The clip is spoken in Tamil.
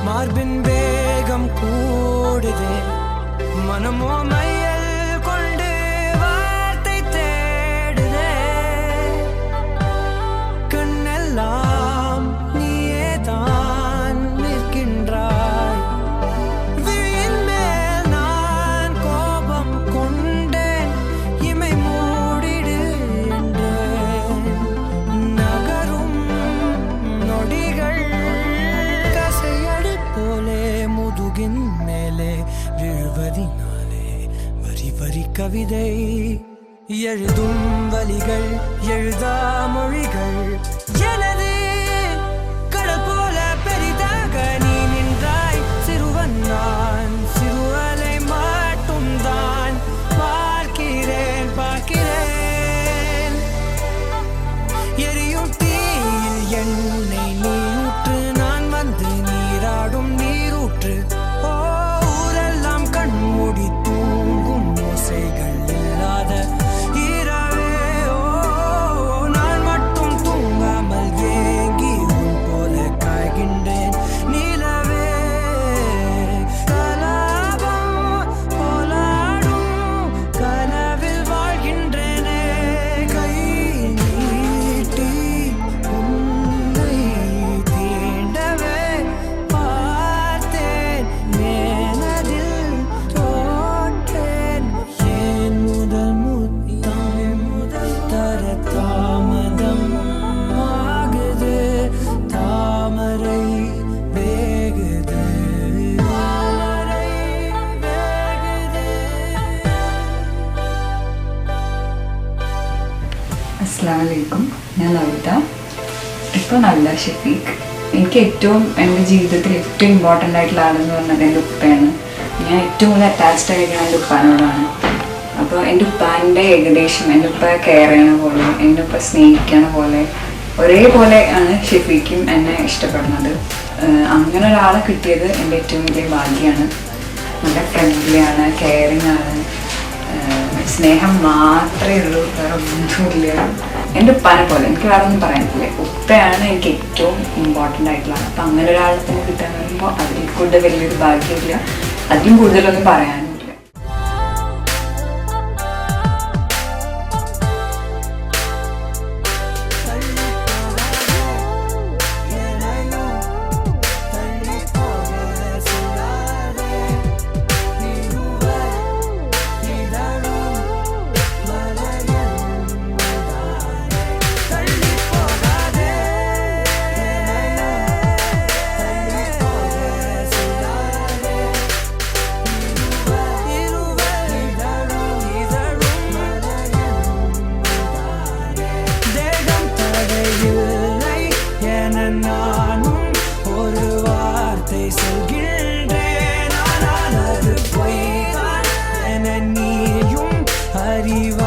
மார்பின் வேகம் கூடுதே மனமோ மையல் கொண்டு வார்த்தை தேடுதே கண்ணெல்லாம் நீயே தான் நிற்கின்றாய் விழியின் மேல் நான் கோபம் கொண்டேன் இமை மூடிடு என்றேன் நகரும் நொடிகள் கசையடி போலே முதுகின் மேலே விழுவதினாலே வரி வரி கவிதை எழுதும் வலிகள் எழுதா மொழிகள் எனது கடல் போல பெரிதாக நீ நின்றாய் சிறுவன் நான் சிறுவலை மட்டும் தான் பார்க்கிறேன் பார்க்கிறேன் எரியும் தீயில் எண்ணெய் நீயூற்று நான் வந்து நீராடும் நீரூற்று ஓ ஊரெல்லாம் கண்மூடி தூங்கும் ஓசைகள் இல்லாத இரவே ஓ நான் மட்டும் தூங்காமல் ஏங்கி உன் போல காய்கின்றேன் நிலவே கலாபம் போலாடும் கனவில் வாழ்கின்றேனே கை நீட்டி உன்னை தீண்டவே பார்த்தேன் மேனதில் தோற்றேன் ஏன் முதல் முத்தம் தர தாமதம் ஆகுது தாமரை வேகுது தாமரை வேகுது അസ്സലാമലൈക്കും ഞാൻ നവിത ഇപ്പോൾ നല്ല ഷഫീഖ് എനിക്ക് ഏറ്റവും എൻ്റെ ജീവിതത്തിൽ ഏറ്റവും ഇമ്പോർട്ടൻ്റ് ആയിട്ടുള്ള ആളെന്ന് പറഞ്ഞത് എൻ്റെ ഉപ്പയാണ് ഞാൻ ഏറ്റവും കൂടുതൽ അറ്റാച്ച്ഡ് ആയിരിക്കുന്നത് എൻ്റെ ഉപ്പാനോടാണ് അപ്പോൾ എൻ്റെ ഉപ്പാൻ്റെ ഏകദേശം എൻ്റെ ഉപ്പ കെയർ ചെയ്യണ പോലെ എൻ്റെ ഉപ്പ സ്നേഹിക്കണ പോലെ ഒരേപോലെ ആണ് ഷഫീഖും എന്നെ ഇഷ്ടപ്പെടുന്നത് അങ്ങനെ ഒരാളെ കിട്ടിയത് എൻ്റെ ഏറ്റവും വലിയ ഭാഗ്യമാണ് നല്ല ഫ്രണ്ട്ലിയാണ് കെയറിങ് ആണ് സ്നേഹം മാത്രമേ ഉള്ളൂ വേറെ ഒന്നുമില്ല എൻ്റെ ഉപ്പാനെ പോലെ എനിക്ക് വേറെ ഒന്നും പറയാനില്ല ഉപ്പയാണ് എനിക്ക് ഏറ്റവും ഇമ്പോർട്ടൻ്റ് ആയിട്ടുള്ളത് അപ്പം അങ്ങനെ ഒരാളെ തന്നെ കിട്ടാൻ പറയുമ്പോൾ അതിൽ കൂടുതൽ വലിയൊരു ഭാഗ്യമില്ല അതിലും കൂടുതലൊന്നും പറയാനില്ല நானும் ஒரு வார்த்தை சொல்கின்றேன் ஆனால் அது பொய்தான் என நீயும் அறிவா